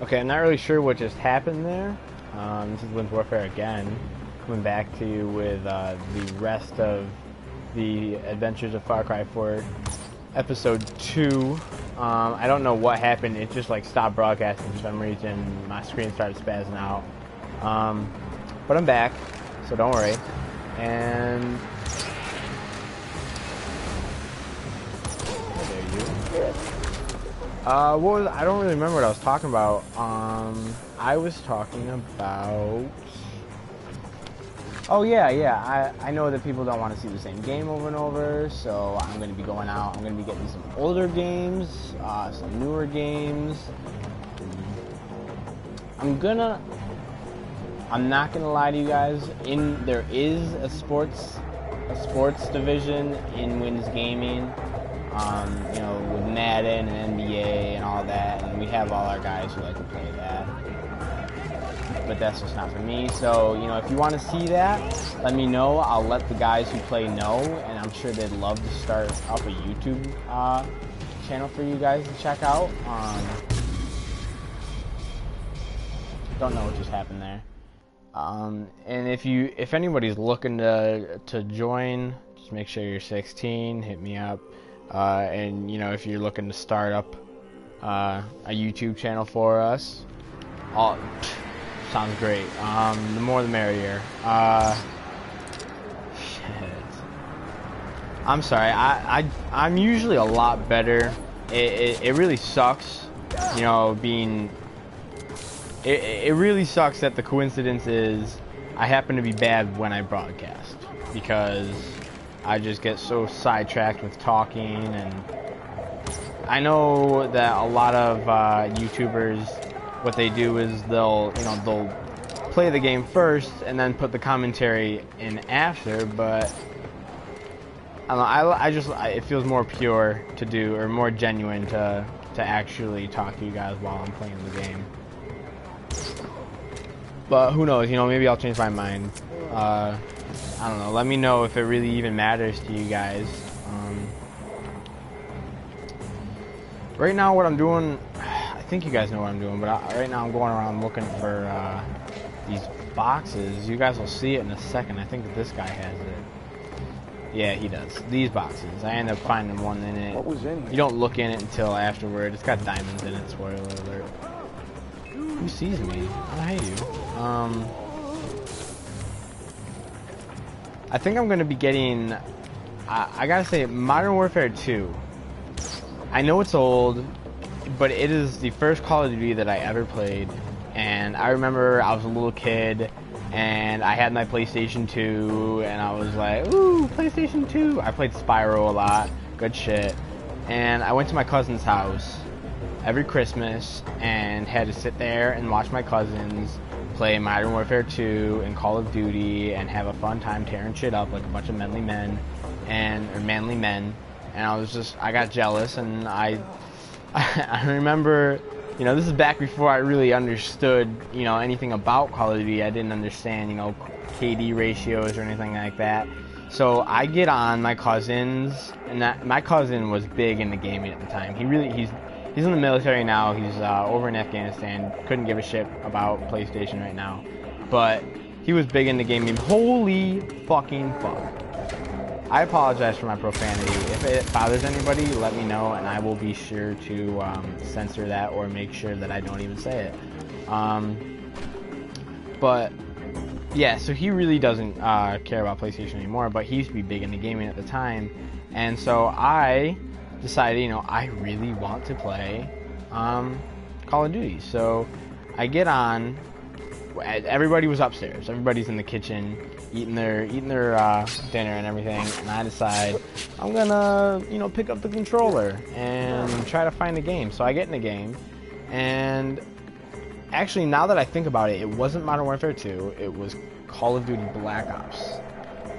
Okay, I'm not really sure what just happened there. This is Winds Warfare again, coming back to you with the rest of the Adventures of Farcry for Episode 2. I don't know what happened, it just like stopped broadcasting for some reason, my screen started spazzing out. But I'm back, so don't worry. And... there you. What was, I don't really remember what I was talking about. I was talking about... Oh yeah, I know that people don't want to see the same game over and over, so I'm going to be going out, I'm going to be getting some older games, some newer games. I'm not gonna lie to you guys, there is a sports division in Winds Gaming. You know, with Madden and NBA and all that, and we have all our guys who like to play that. But that's just not for me. So, you know, if you want to see that, let me know. I'll let the guys who play know, and I'm sure they'd love to start up a YouTube channel for you guys to check out. Don't know what just happened there. And if anybody's looking to join, just make sure you're 16. Hit me up. And you know, if you're looking to start up a YouTube channel for us, sounds great. The more the merrier. Shit. I'm sorry. I'm usually a lot better. It really sucks, you know, being. It really sucks that the coincidence is I happen to be bad when I broadcast, because I just get so sidetracked with talking, and I know that a lot of YouTubers, what they do is they'll play the game first and then put the commentary in after, but I don't know, it feels more pure to do, or more genuine to actually talk to you guys while I'm playing the game. But who knows, you know, maybe I'll change my mind. I don't know, let me know if it really even matters to you guys. Right now what I'm doing, I think you guys know what I'm doing, but right now I'm going around looking for these boxes. You guys will see it in a second. I think that this guy has it. Yeah, he does. These boxes. I end up finding one in it. What was in it? You don't look in it until afterward. It's got diamonds in it, spoiler alert. Who sees me? I hate you. I think I'm going to be getting, I gotta say, Modern Warfare 2. I know it's old, but it is the first Call of Duty that I ever played. And I remember I was a little kid, and I had my PlayStation 2, and I was like, ooh, PlayStation 2. I played Spyro a lot, good shit. And I went to my cousin's house every Christmas and had to sit there and watch my cousins play Modern Warfare 2 and Call of Duty and have a fun time tearing shit up like a bunch of manly men, and I got jealous, and I remember, you know, this is back before I really understood, you know, anything about Call of Duty. I didn't understand, you know, KD ratios or anything like that. So I get on my cousins, and my cousin was big into gaming at the time. He's in the military now. He's over in Afghanistan. Couldn't give a shit about PlayStation right now. But he was big into gaming. Holy fucking fuck. I apologize for my profanity. If it bothers anybody, let me know, and I will be sure to censor that or make sure that I don't even say it. But yeah, so he really doesn't care about PlayStation anymore, but he used to be big into gaming at the time. And so I decided, you know, I really want to play Call of Duty. So I get on. Everybody was upstairs. Everybody's in the kitchen eating their dinner and everything. And I decide I'm gonna, you know, pick up the controller and try to find a game. So I get in the game, and actually, now that I think about it, it wasn't Modern Warfare 2. It was Call of Duty Black Ops.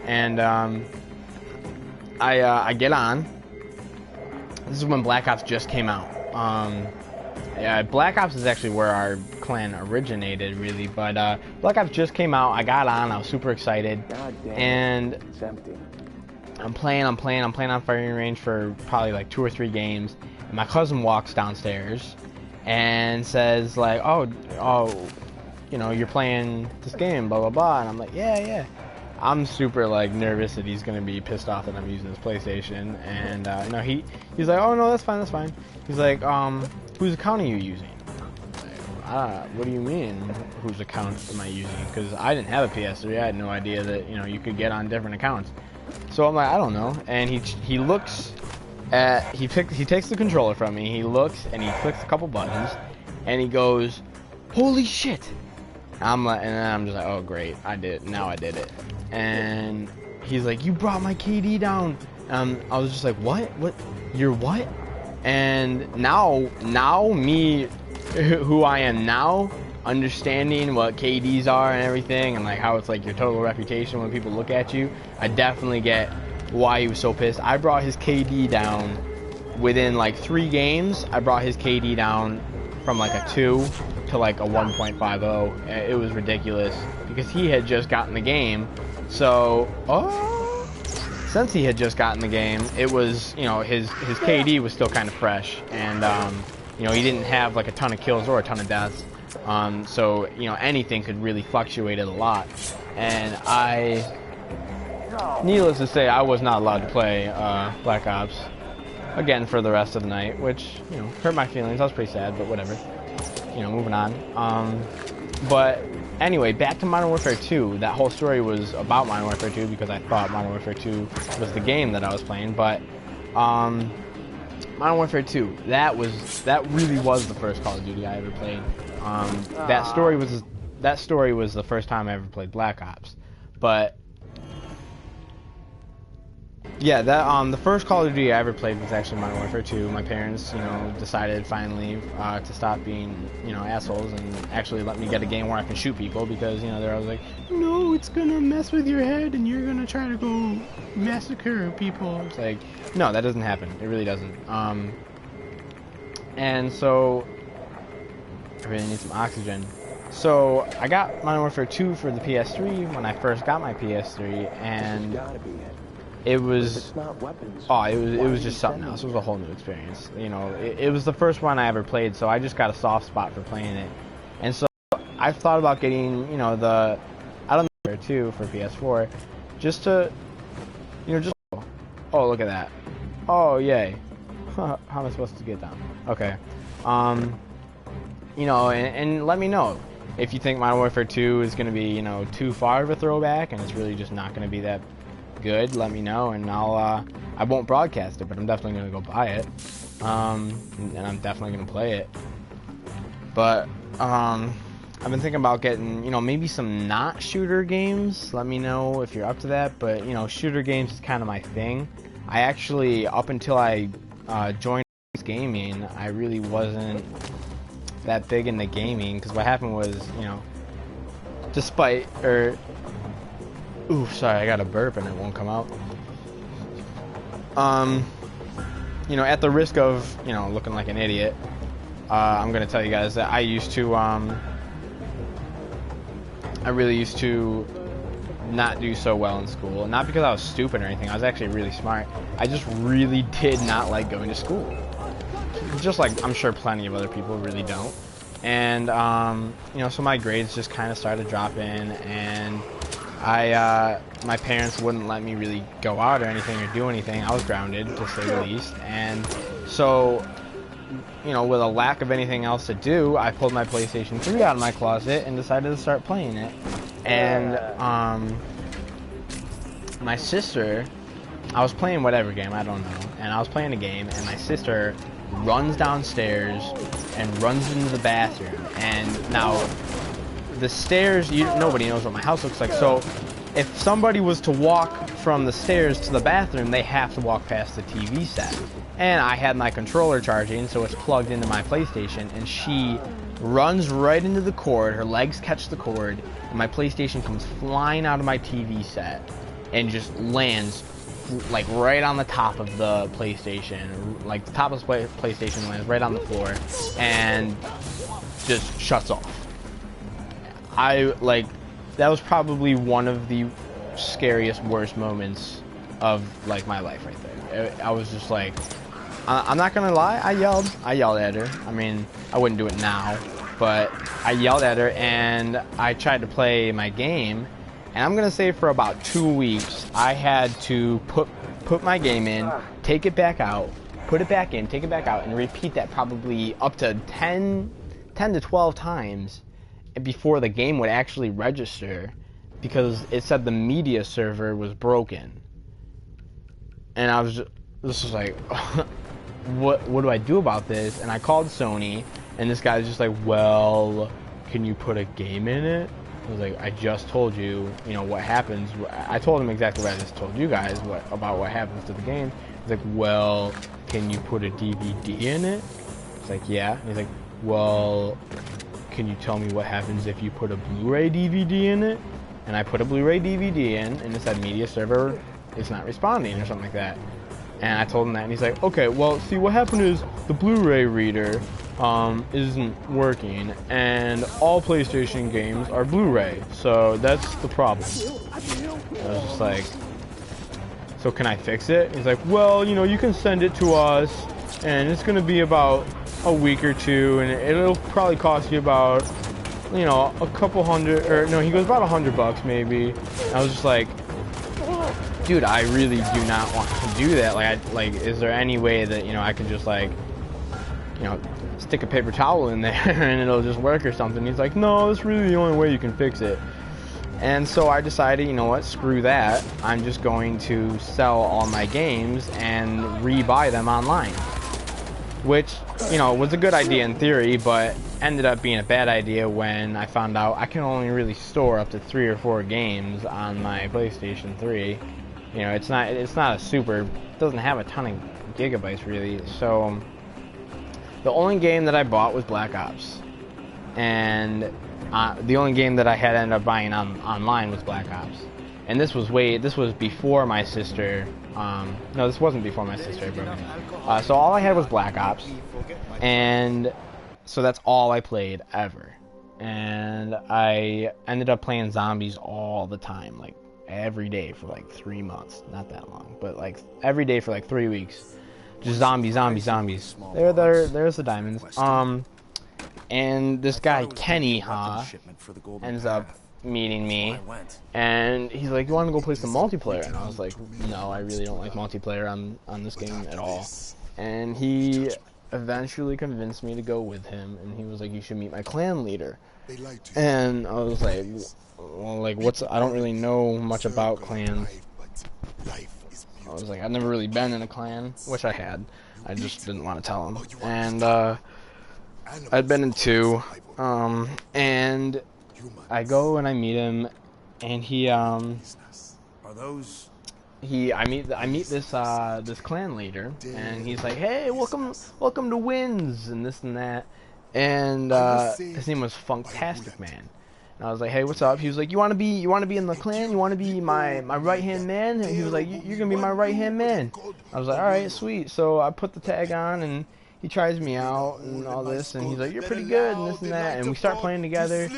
And I get on. This is when Black Ops just came out. Yeah, Black Ops is actually where our clan originated, really. But Black Ops just came out. I got on. I was super excited. God damn. And It's empty. I'm playing on firing range for probably like 2 or 3 games. And my cousin walks downstairs, and says like, oh, you know, you're playing this game, blah blah blah, and I'm like, yeah. I'm super like nervous that he's gonna be pissed off that I'm using his PlayStation, and no, he's like, oh no, that's fine. He's like, whose account are you using? What do you mean, whose account am I using? Because I didn't have a PS3, I had no idea that, you know, you could get on different accounts. So I'm like, I don't know, and he looks at, he takes the controller from me, he looks and he clicks a couple buttons, and he goes, holy shit! I'm like, and then I'm just like, oh great, now I did it. And he's like, you brought my KD down. I was just like, what? You're what? And now me, who I am now, understanding what KDs are and everything, and like how it's like your total reputation when people look at you, I definitely get why he was so pissed. I brought his KD down within like 3 games. I brought his KD down from like a 2 to like a 1.50. It was ridiculous because he had just gotten the game. So, since he had just gotten the game, it was, you know, his KD was still kind of fresh, and you know, he didn't have like a ton of kills or a ton of deaths. So, you know, anything could really fluctuate it a lot. And needless to say, I was not allowed to play Black Ops again for the rest of the night, which, you know, hurt my feelings. I was pretty sad, but whatever. You know, moving on. But anyway, back to Modern Warfare 2. That whole story was about Modern Warfare 2 because I thought Modern Warfare 2 was the game that I was playing. But Modern Warfare 2, that really was the first Call of Duty I ever played. That story was the first time I ever played Black Ops. But yeah, the first Call of Duty I ever played was actually Modern Warfare 2. My parents, you know, decided finally to stop being, you know, assholes and actually let me get a game where I can shoot people, because, you know, they're always like, no, it's gonna mess with your head and you're gonna try to go massacre people. It's like, no, that doesn't happen. It really doesn't. And so I really need some oxygen. So I got Modern Warfare 2 for the PS3 when I first got my PS3, and it was just something else. It was a whole new experience. You know, it was the first one I ever played, so I just got a soft spot for playing it. And so I've thought about getting, you know, the Modern Warfare 2 for PS4, just to, you know, just, oh, look at that. Oh, yay. How am I supposed to get down? Okay. You know, and let me know if you think Modern Warfare 2 is going to be, you know, too far of a throwback and it's really just not going to be that good. Let me know, and I won't broadcast it, but I'm definitely going to go buy it. And I'm definitely going to play it. But I've been thinking about getting, you know, maybe some not shooter games. Let me know if you're up to that. But, you know, shooter games is kind of my thing. I actually, up until I joined gaming, I really wasn't that big into gaming, because what happened was, you know, ooh, sorry, I got a burp and it won't come out. You know, at the risk of, you know, looking like an idiot, I'm gonna tell you guys that I really used to not do so well in school. Not because I was stupid or anything, I was actually really smart. I just really did not like going to school. Just like I'm sure plenty of other people really don't. And, you know, so my grades just kind of started dropping, and my parents wouldn't let me really go out or anything or do anything. I was grounded, to say the least. And so, you know, with a lack of anything else to do, I pulled my PlayStation 3 out of my closet and decided to start playing it. And my sister, I was playing whatever game, I don't know, and I was playing a game, and my sister runs downstairs and runs into the bathroom. And now the stairs, nobody knows what my house looks like, so if somebody was to walk from the stairs to the bathroom, they have to walk past the TV set. And I had my controller charging, so it's plugged into my PlayStation, and she runs right into the cord, her legs catch the cord, and my PlayStation comes flying out of my TV set and just lands like right on the top of the PlayStation. Like the top of the PlayStation lands right on the floor and just shuts off. That was probably one of the scariest, worst moments of like my life right there. I was just like, I'm not gonna lie, I yelled at her. I mean, I wouldn't do it now, but I yelled at her and I tried to play my game, and I'm gonna say for about 2 weeks, I had to put my game in, take it back out, put it back in, take it back out, and repeat that probably up to 10 to 12 times before the game would actually register, because it said the media server was broken. And I was just like, what do I do about this? And I called Sony, and this guy's just like, well, can you put a game in it? I was like, I just told you, you know, what happens. I told him exactly what I just told you guys about what happens to the game. He's like, well, can you put a DVD in it? It's like, yeah. And he's like, well, can you tell me what happens if you put a Blu-ray DVD in it? And I put a Blu-ray DVD in, and it said media server is not responding or something like that. And I told him that, and he's like, okay, well, see, what happened is the Blu-ray reader isn't working, and all PlayStation games are Blu-ray, so that's the problem. I was just like, so can I fix it? He's like, well, you know, you can send it to us, and it's going to be about a week or two, and it'll probably cost you about, you know, a couple hundred, or no, he goes about $100 maybe. And I was just like, dude, I really do not want to do that. Like, is there any way that, you know, I could just, like, you know, stick a paper towel in there and it'll just work or something? He's like, no, that's really the only way you can fix it. And so I decided, you know what, screw that. I'm just going to sell all my games and re-buy them online. Which, you know, was a good idea in theory, but ended up being a bad idea when I found out I can only really store up to 3 or 4 games on my PlayStation 3. You know, it's not a super, it doesn't have a ton of gigabytes really. So the only game that I bought was Black Ops, and the only game that I had ended up buying online was Black Ops. And this was before my sister. No, this wasn't before my sister broke me. So all I had was Black Ops, and so that's all I played ever. And I ended up playing zombies all the time, like every day for like 3 months. Not that long, but like every day for like 3 weeks. Just zombies. There's the diamonds. And this guy Kenny ends up meeting me, and he's like, you want to go play some multiplayer? And I was like, no, I really don't like multiplayer on this game at all. And he eventually convinced me to go with him, and he was like, you should meet my clan leader. And I was like, well, like, I don't really know much about clans. I was like, I've never really been in a clan, which I had. I just didn't want to tell him. And I'd been in 2, and I go and I meet him, and I meet this clan leader, and he's like, hey, welcome to Wins, and this and that, and his name was Funktastic Man. And I was like, hey, what's up? He was like, you want to be in the clan? You want to be my right hand man? And he was like, you're gonna be my right hand man. I was like, all right, sweet. So I put the tag on, and he tries me out and all this, and he's like, you're pretty good, and this and that, and we start playing together.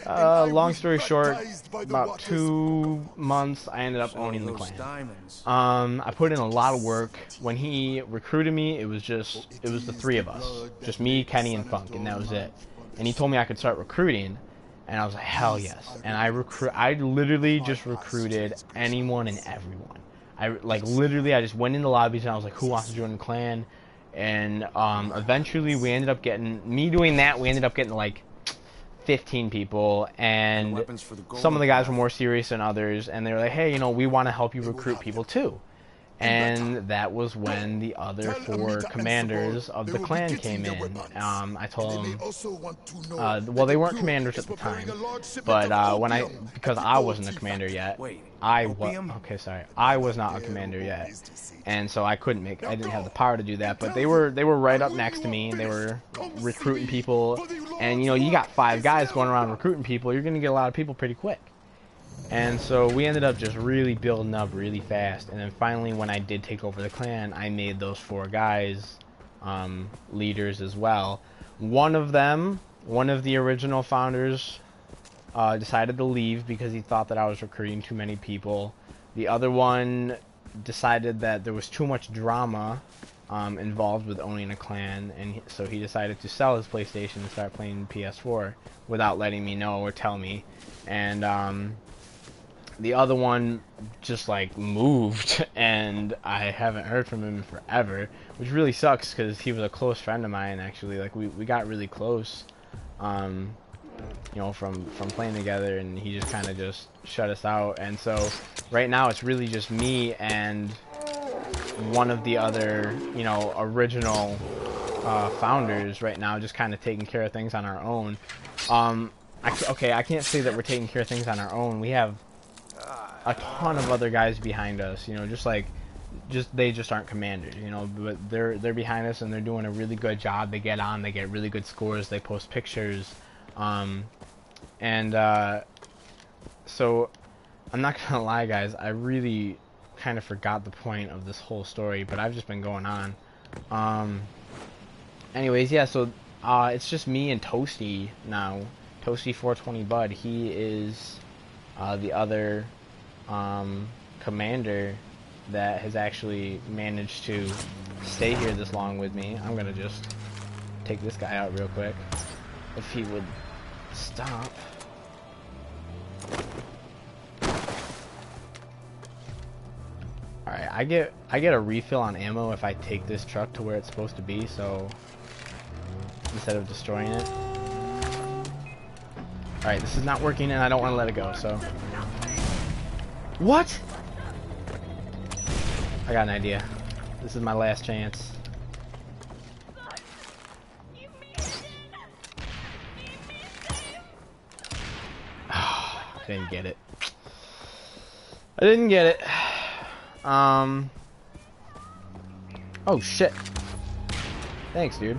Long story short, about 2 months, I ended up owning the clan. I put in a lot of work. When he recruited me, it was the 3 of us, just me, Kenny, and Funk, and that was it. And he told me I could start recruiting, and I was like, hell yes. And I literally just recruited anyone and everyone. I just went into lobbies, and I was like, who wants to join the clan? And eventually we ended up getting like 15 people, and some of the guys were more serious than others, and they were like, hey, you know, we want to help you recruit people too. And that was when the other 4 commanders of the clan came in. I told them, well, they weren't commanders at the time, but because I wasn't a commander yet, I was not a commander yet, and so I didn't have the power to do that. But they were right up next to me. They were recruiting people, and you know, you got 5 guys going around recruiting people, you're gonna get a lot of people pretty quick. And so we ended up just really building up really fast, and then finally when I did take over the clan, I made those 4 guys leaders as well. One of the original founders, decided to leave because he thought that I was recruiting too many people. The other one decided that there was too much drama involved with owning a clan, and so he decided to sell his PlayStation and start playing PS4 without letting me know or tell me. And the other one just like moved, and I haven't heard from him forever, which really sucks because he was a close friend of mine. Actually, like we got really close, you know, from playing together, and he just kind of just shut us out. And so right now it's really just me and one of the other, you know, original founders right now, just kind of taking care of things on our own. Okay, I can't say that we're taking care of things on our own. We have a ton of other guys behind us, you know, they just aren't commanders, you know, but they're behind us and they're doing a really good job. They get on, they get really good scores, they post pictures, so I'm not gonna lie, guys, I really kind of forgot the point of this whole story, but I've just been going on. Anyways, yeah, so it's just me and Toasty now. Toasty 420 Bud, he is the other commander that has actually managed to stay here this long with me. I'm gonna just take this guy out real quick if he would stop. Alright, I get a refill on ammo if I take this truck to where it's supposed to be, so instead of destroying it. Alright, this is not working and I don't want to let it go, so. What? I got an idea. This is my last chance. I didn't get it. I didn't get it. Oh shit. Thanks, dude.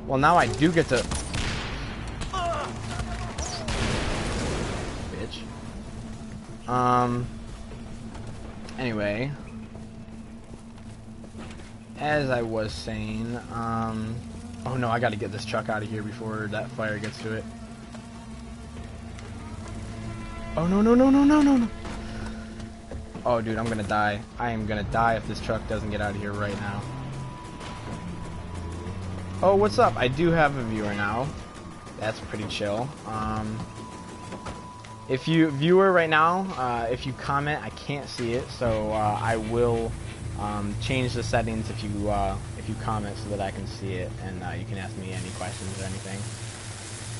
Well, now I do get to... Bitch. Anyway. As I was saying, oh no, I gotta get this truck out of here before that fire gets to it. Oh no, no, no, no, no, no, no. Oh, dude, I'm gonna die. I am gonna die if this truck doesn't get out of here right now. Oh, what's up? I do have a viewer now. That's pretty chill. If you viewer right now, if you comment, I can't see it, so I will change the settings if you comment so that I can see it, and you can ask me any questions or anything.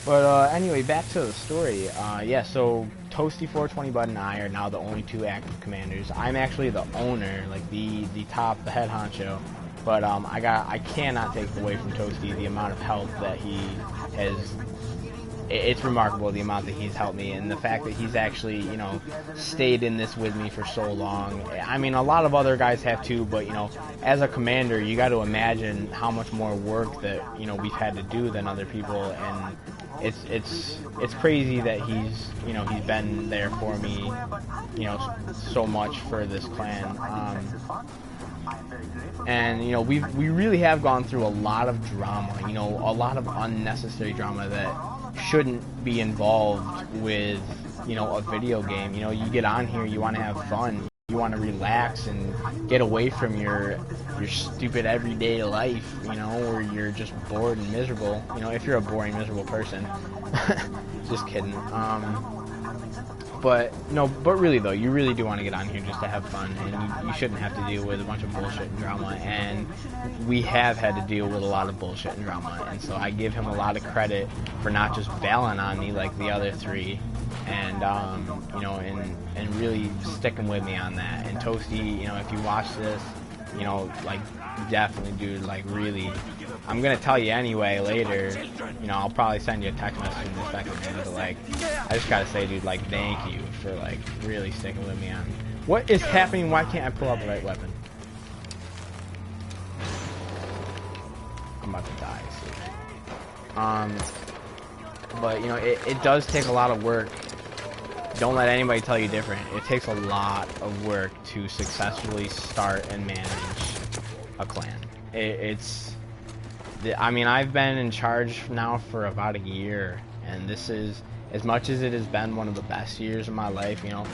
But anyway, back to the story. Yeah, so Toasty 420 Bud and I are now the only two active commanders. I'm actually the owner, like the head honcho. But I cannot take away from Toasty the amount of help that he has. It's remarkable the amount that he's helped me, and the fact that he's actually, you know, stayed in this with me for so long. I mean, a lot of other guys have too, but you know, as a commander, you got to imagine how much more work that, you know, we've had to do than other people, and it's crazy that he's been there for me, you know, so much for this clan. And you know, we really have gone through a lot of drama, you know, a lot of unnecessary drama that shouldn't be involved with, you know, a video game. You know, you get on here, you want to have fun, you want to relax and get away from your stupid everyday life, you know, where you're just bored and miserable. You know, if you're a boring, miserable person. Just kidding. But no, but really though, you really do want to get on here just to have fun, and you shouldn't have to deal with a bunch of bullshit and drama. And we have had to deal with a lot of bullshit and drama, and so I give him a lot of credit for not just bailing on me like the other three, and you know, and really sticking with me on that. And Toasty, you know, if you watch this, you know, like, definitely, dude, like, really, I'm gonna tell you anyway later, you know, I'll probably send you a text message in a second, man, but, like, I just gotta say, dude, like, thank you for, like, really sticking with me on what is happening. Why can't I pull out the right weapon? I'm about to die, see. But, you know, it does take a lot of work. Don't let anybody tell you different. It takes a lot of work to successfully start and manage a clan. I mean, I've been in charge now for about a year, and this is, as much as it has been one of the best years of my life, you know,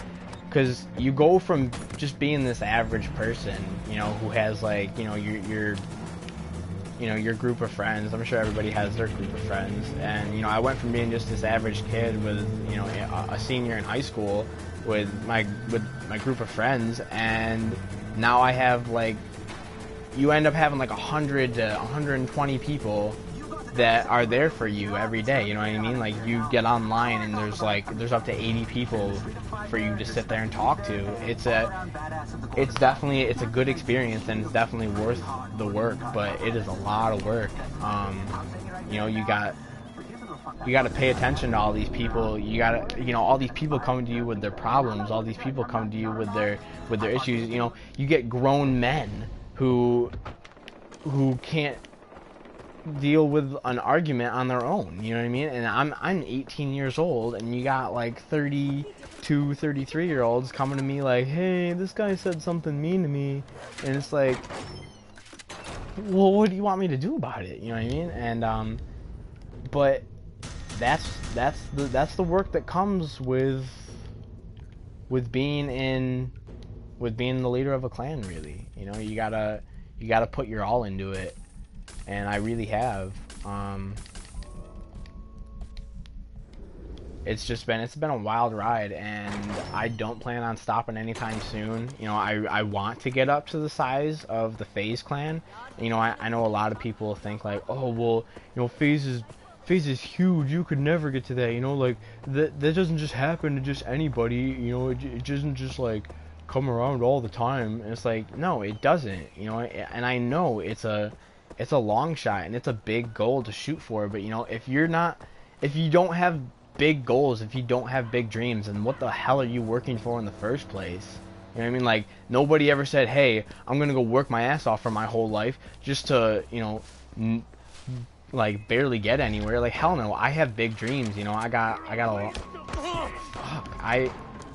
because you go from just being this average person, you know, who has like, you know, your group of friends. I'm sure everybody has their group of friends, and you know, I went from being just this average kid with, you know, a senior in high school with my group of friends, and now I have like, you end up having like 100 to 120 people that are there for you every day. You know what I mean? Like, you get online and there's up to 80 people for you to sit there and talk to. It's definitely a good experience, and it's definitely worth the work, but it is a lot of work. You know, you got to pay attention to all these people. You know, all these people come to you with their problems. All these people come to you with their issues. You know, you get grown men who can't deal with an argument on their own, you know what I mean? And I'm 18 years old, and you got like 32, 33-year-olds coming to me like, hey, this guy said something mean to me, and it's like, well, what do you want me to do about it? You know what I mean? And but that's the work that comes with being the leader of a clan, really. You know, you gotta put your all into it. And I really have. It's been a wild ride, and I don't plan on stopping anytime soon. You know, I want to get up to the size of the FaZe clan. You know, I know a lot of people think like, oh, well, you know, FaZe is huge. You could never get to that. You know, like that doesn't just happen to just anybody. You know, it doesn't just like come around all the time. And it's like, no, it doesn't. You know, and I know it's a long shot, and it's a big goal to shoot for, but you know, if you don't have big goals, if you don't have big dreams, then what the hell are you working for in the first place? You know what I mean? Like, nobody ever said, hey, I'm gonna go work my ass off for my whole life just to, you know, like barely get anywhere. Like, hell no, I have big dreams. You know, I got a lot. Fuck,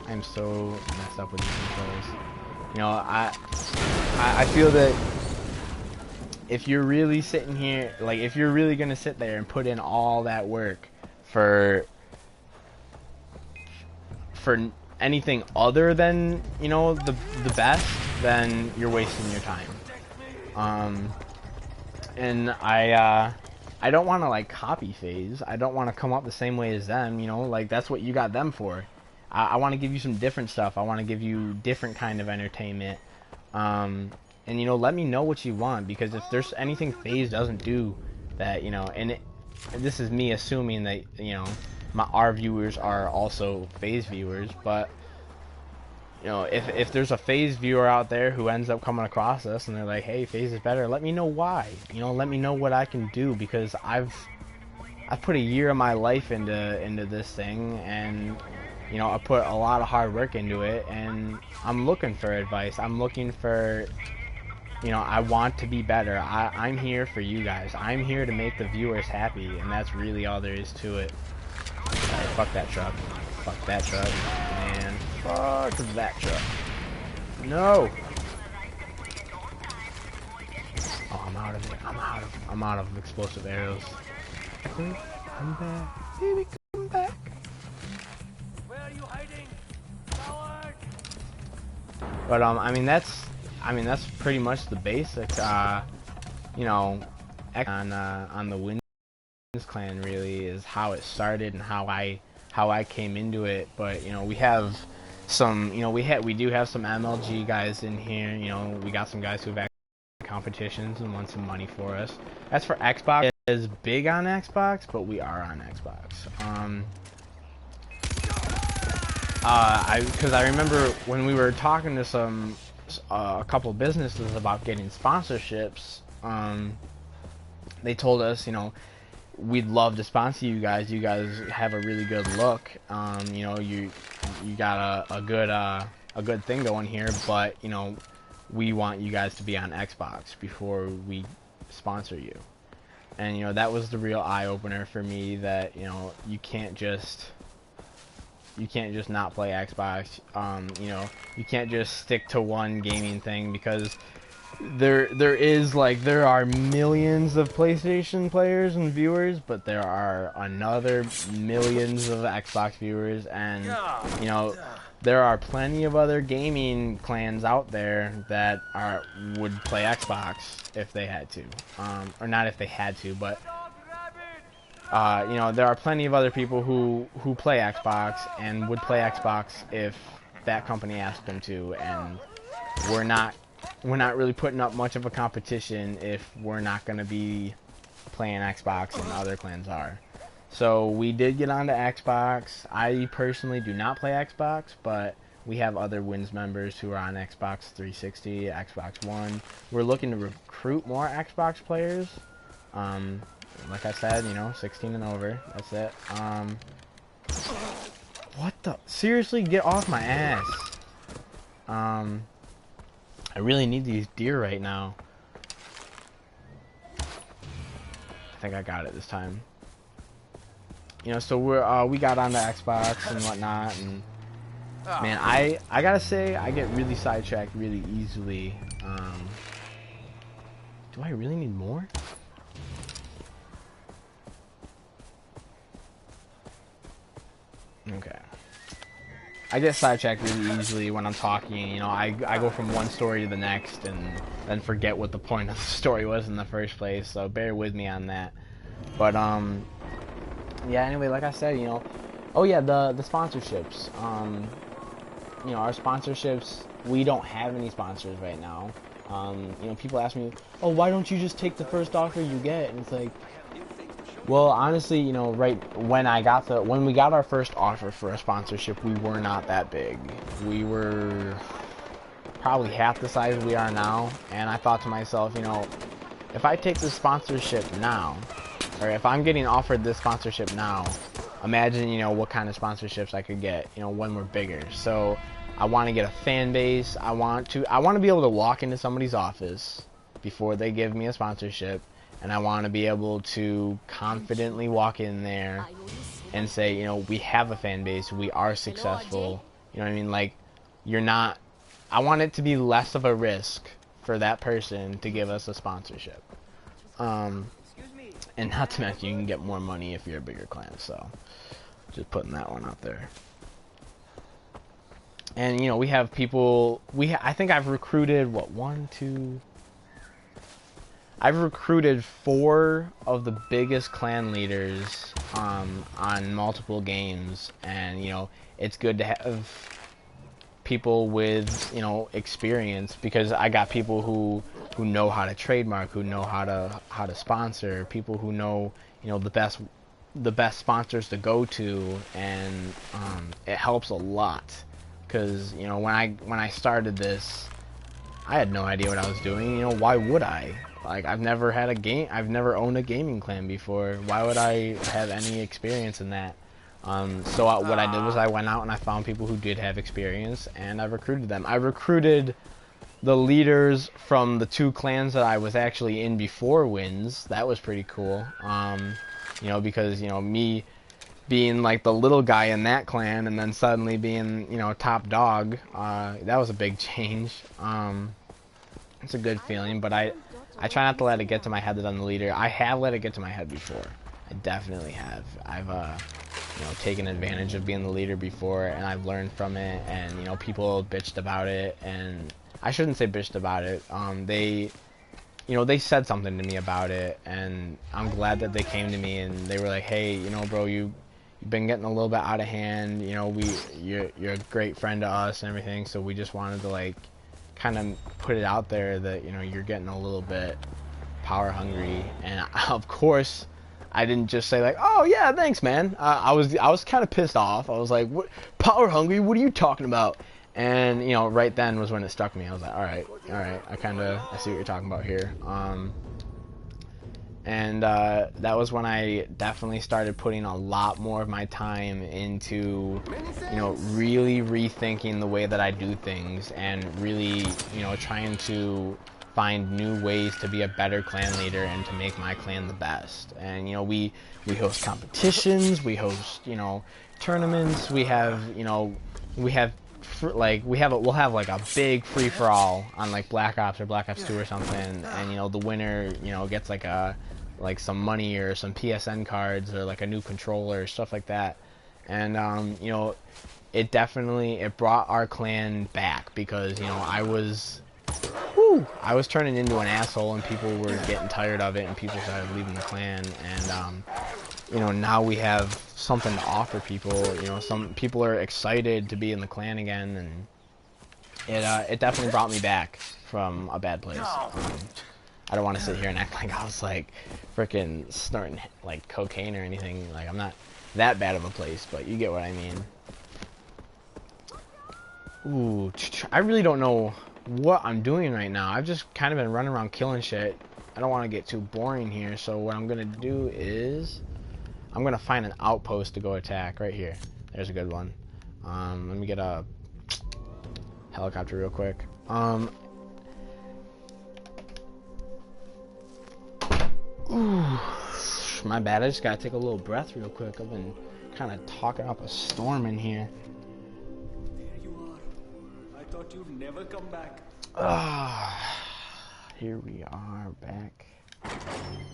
I'm so messed up with these controls. You know, I feel that if you're really sitting here, like, if you're really gonna sit there and put in all that work for anything other than, you know, the best, then you're wasting your time. And I don't want to like copy FaZe. I don't want to come up the same way as them. You know, like, that's what you got them for. I want to give you some different stuff. I want to give you different kind of entertainment. And, you know, let me know what you want, because if there's anything FaZe doesn't do that, you know, and this is me assuming that, you know, our viewers are also FaZe viewers, but, you know, if there's a FaZe viewer out there who ends up coming across us and they're like, hey, FaZe is better, let me know why. You know, let me know what I can do, because I've put a year of my life into this thing, and, you know, I put a lot of hard work into it, and I'm looking for advice. I'm looking for, you know, I want to be better. I'm here for you guys. I'm here to make the viewers happy, and that's really all there is to it. Right, fuck that truck. Fuck that truck. Man, fuck that truck. No! Oh, I'm out of it. I'm out of explosive arrows. Come back. Baby, come back. Where are you hiding? Coward! But, I mean, that's pretty much the basic, you know, on the Winds clan, really, is how it started and how I came into it. But, you know, we have some, you know, we do have some MLG guys in here. You know, we got some guys who've actually competitions and won some money for us. As for Xbox, is big on Xbox, but we are on Xbox. Because I remember when we were talking to a couple businesses about getting sponsorships, they told us, you know, we'd love to sponsor you guys. You guys have a really good look. You know, you got a good thing going here, but, you know, we want you guys to be on Xbox before we sponsor you. And, you know, that was the real eye-opener for me, that, you know, you can't just not play Xbox. You know, you can't just stick to one gaming thing, because there are millions of PlayStation players and viewers, but there are another millions of Xbox viewers, and, you know, there are plenty of other gaming clans out there that would play Xbox if they had to, or not if they had to, but you know, there are plenty of other people who play Xbox and would play Xbox if that company asked them to, and we're not really putting up much of a competition if we're not going to be playing Xbox and other clans are. So we did get onto Xbox. I personally do not play Xbox, but we have other Wins members who are on Xbox 360, Xbox One. We're looking to recruit more Xbox players. Like I said, you know, 16 and over. That's it. What the? Seriously, get off my ass. I really need these deer right now. I think I got it this time. You know, so we got onto Xbox and whatnot, and man, I gotta say, I get really sidetracked really easily. Do I really need more? Okay. I get sidetracked really easily when I'm talking. You know, I go from one story to the next and then forget what the point of the story was in the first place. So bear with me on that. But yeah. Anyway, like I said, you know, oh yeah, the sponsorships. You know, our sponsorships. We don't have any sponsors right now. You know, people ask me, oh, why don't you just take the first offer you get? And it's like, well, honestly, you know, right when we got our first offer for a sponsorship, we were not that big. We were probably half the size we are now, and I thought to myself, you know, if I take this sponsorship now, or if I'm getting offered this sponsorship now, imagine, you know, what kind of sponsorships I could get, you know, when we're bigger. So I want to get a fan base. I want to be able to walk into somebody's office before they give me a sponsorship, and I want to be able to confidently walk in there and say, you know, we have a fan base, we are successful. You know what I mean? Like, I want it to be less of a risk for that person to give us a sponsorship. And not to mention, you can get more money if you're a bigger clan. So, just putting that one out there. And you know, we have people. I think I've recruited what, I've recruited 4 of the biggest clan leaders on multiple games, and you know, it's good to have people with, you know, experience, because I got people who know how to trademark, who know how to sponsor, people who know, you know, the best sponsors to go to, and it helps a lot, because you know, when I started this, I had no idea what I was doing. You know, why would I? Like, I've never owned a gaming clan before. Why would I have any experience in that? So what I did was I went out and I found people who did have experience, and I recruited them. I recruited the leaders from the 2 clans that I was actually in before Wins. That was pretty cool. You know, because, you know, me being like the little guy in that clan and then suddenly being, you know, top dog, that was a big change. It's a good feeling, but I try not to let it get to my head that I'm the leader. I have let it get to my head before. I definitely have. I've you know, taken advantage of being the leader before, and I've learned from it. And you know, people bitched about it, and I shouldn't say bitched about it. You know, they said something to me about it, and I'm glad that they came to me and they were like, hey, you know, bro, you've been getting a little bit out of hand. You know, you're a great friend to us and everything, so we just wanted to like kind of put it out there that, you know, you're getting a little bit power hungry. And of course, I didn't just say like, oh yeah, thanks, man. I was kind of pissed off. I was like, what, power hungry? What are you talking about? And you know, right then was when it struck me. I was like, all right, I see what you're talking about here. And that was when I definitely started putting a lot more of my time into, you know, really rethinking the way that I do things, and really, you know, trying to find new ways to be a better clan leader and to make my clan the best. And you know, we host competitions, we host, you know, tournaments, we have, you know, we'll have like a big free-for-all on like Black Ops or Black Ops 2 or something, and you know, the winner, you know, gets like some money or some PSN cards or like a new controller, stuff like that. And you know, it brought our clan back because, you know, I was turning into an asshole and people were getting tired of it and people started leaving the clan. And you know, now we have something to offer people. You know, some people are excited to be in the clan again, and it definitely brought me back from a bad place. I don't want to sit here and act like I was like freaking snorting like cocaine or anything. Like, I'm not that bad of a place, but you get what I mean. Ooh, I really don't know what I'm doing right now. I've just kind of been running around killing shit. I don't want to get too boring here, so what I'm gonna do is I'm gonna find an outpost to go attack right here. There's a good one. Let me get a helicopter real quick. Ooh, my bad. I just gotta take a little breath real quick. I've been kind of talking up a storm in here. There you are. I thought you'd never come back. Here we are back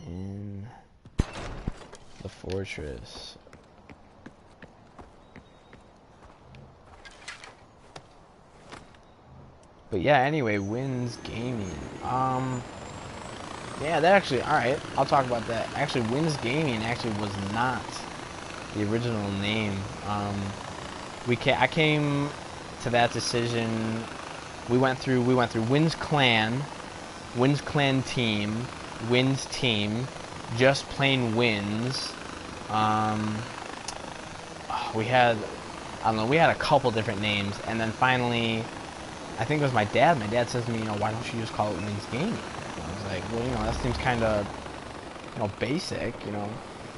in the fortress. But yeah, anyway, Wins Gaming. Yeah, that actually, alright, I'll talk about that. Actually, Wins Gaming actually was not the original name. I came to that decision. We went through Wins Clan Team, Wins Team, just plain Wins. We had, I don't know, we had a couple different names, and then finally, I think it was my dad. My dad says to me, you know, why don't you just call it Wins Gaming? And I was like, well, you know, that seems kind of, you know, basic, you know.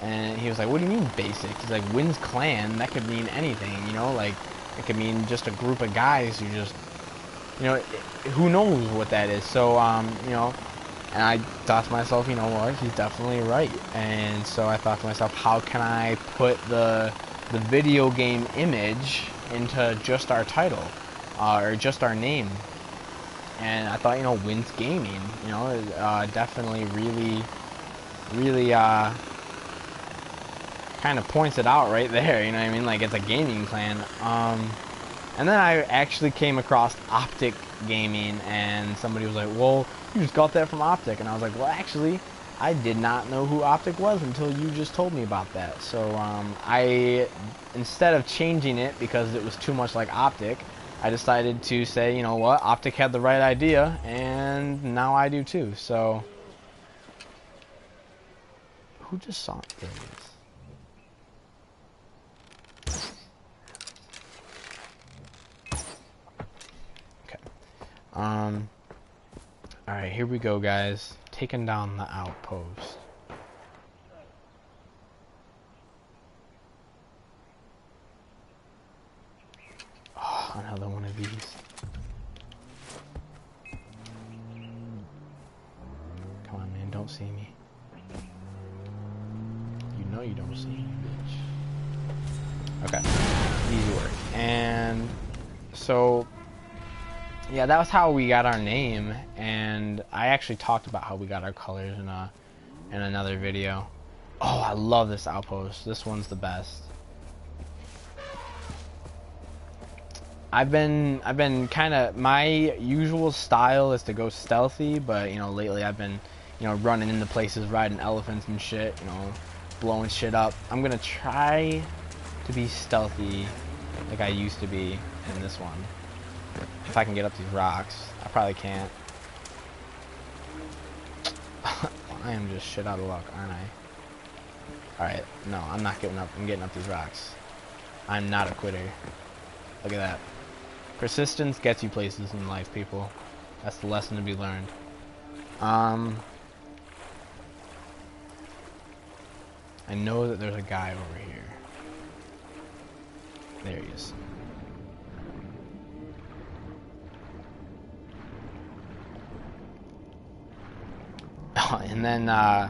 And he was like, what do you mean basic? He's like, Wins Clan, that could mean anything, you know, like, it could mean just a group of guys who just, you know, who knows what that is. So, you know, and I thought to myself, you know what, he's definitely right. And so I thought to myself, how can I put the video game image into just our title, or just our name? And I thought, you know, Wins Gaming, you know, definitely really kind of points it out right there, you know what I mean? Like, it's a gaming clan. And then I actually came across Optic Gaming, and somebody was like, well, you just got that from Optic. And I was like, well, actually, I did not know who Optic was until you just told me about that. So I, instead of changing it because it was too much like Optic, I decided to say, you know what, Optic had the right idea, and now I do too. So, who just saw it? There it is. Alright, here we go, guys. Taking down the outpost. Oh, another one of these. Come on, man, don't see me. You know you don't see me, bitch. Okay, easy work. And so, yeah, that was how we got our name, and I actually talked about how we got our colors in another video. Oh, I love this outpost. This one's the best. I've been kind of, my usual style is to go stealthy, but, you know, lately I've been, you know, running into places, riding elephants and shit, you know, blowing shit up. I'm gonna try to be stealthy like I used to be in this one. If I can get up these rocks. I probably can't. I am just shit out of luck, aren't I? Alright, no, I'm not getting up. I'm getting up these rocks. I'm not a quitter. Look at that. Persistence gets you places in life, people. That's the lesson to be learned. I know that there's a guy over here. There he is. And then I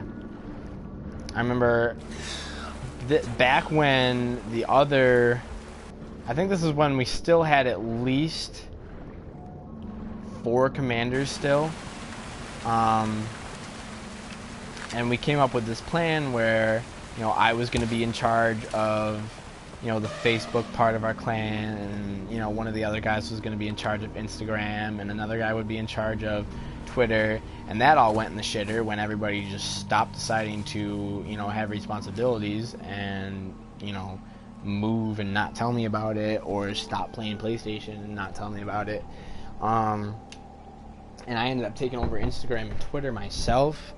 remember back when the other, I think this is when we still had at least 4 commanders still, and we came up with this plan where, you know, I was going to be in charge of you know, the Facebook part of our clan, and, you know, one of the other guys was going to be in charge of Instagram, and another guy would be in charge of Twitter, and that all went in the shitter when everybody just stopped deciding to, you know, have responsibilities and, you know, move and not tell me about it, or stop playing PlayStation and not tell me about it. And I ended up taking over Instagram and Twitter myself,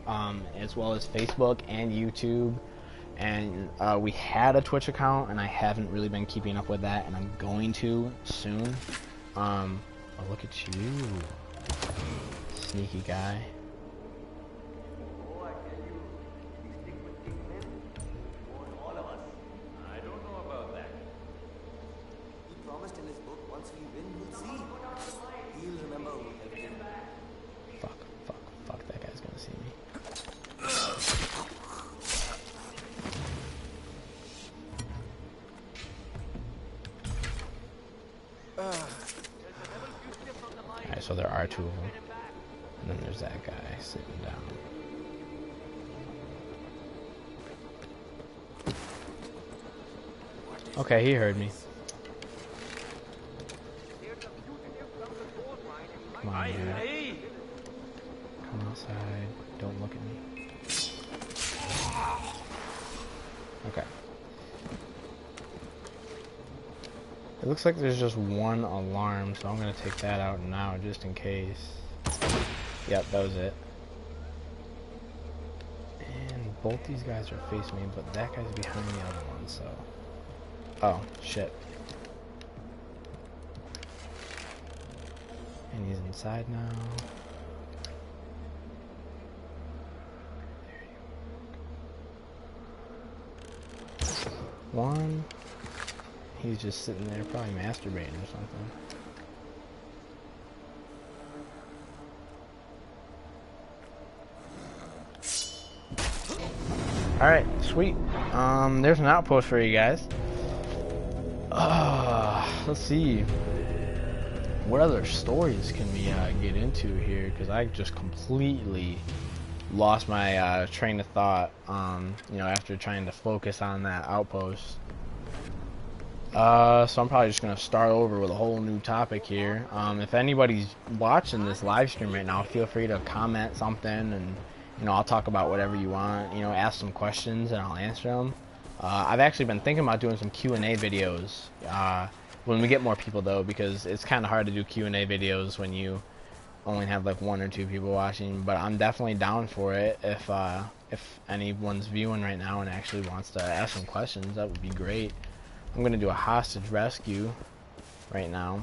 as well as Facebook and YouTube. And we had a Twitch account, and I haven't really been keeping up with that, and I'm going to soon. Oh, look at you, sneaky guy. Oh, I tell you, we stick with King Lin, or all of us. I don't know about that. He promised in his book, once we win, we'll see. He'll remember who helped him. Fuck, that guy's gonna see me. Alright, so there are two of them. And then there's that guy sitting down. Okay, he heard me. Come on, man. Come outside. Don't look at me. Okay. It looks like there's just one alarm, so I'm gonna take that out now just in case. Yep, that was it. And both these guys are facing me, but that guy's behind the other one, so... Oh, shit. And he's inside now. One. He's just sitting there, probably masturbating or something. Alright, sweet. There's an outpost for you guys. Let's see. What other stories can we get into here? Because I just completely lost my train of thought, you know, after trying to focus on that outpost. So I'm probably just going to start over with a whole new topic here. If anybody's watching this live stream right now, feel free to comment something, and, you know, I'll talk about whatever you want. You know, ask some questions and I'll answer them. I've actually been thinking about doing some Q&A videos when we get more people, though, because it's kind of hard to do Q&A videos when you only have like 1 or 2 people watching. But I'm definitely down for it. If anyone's viewing right now and actually wants to ask some questions, that would be great. I'm gonna do a hostage rescue right now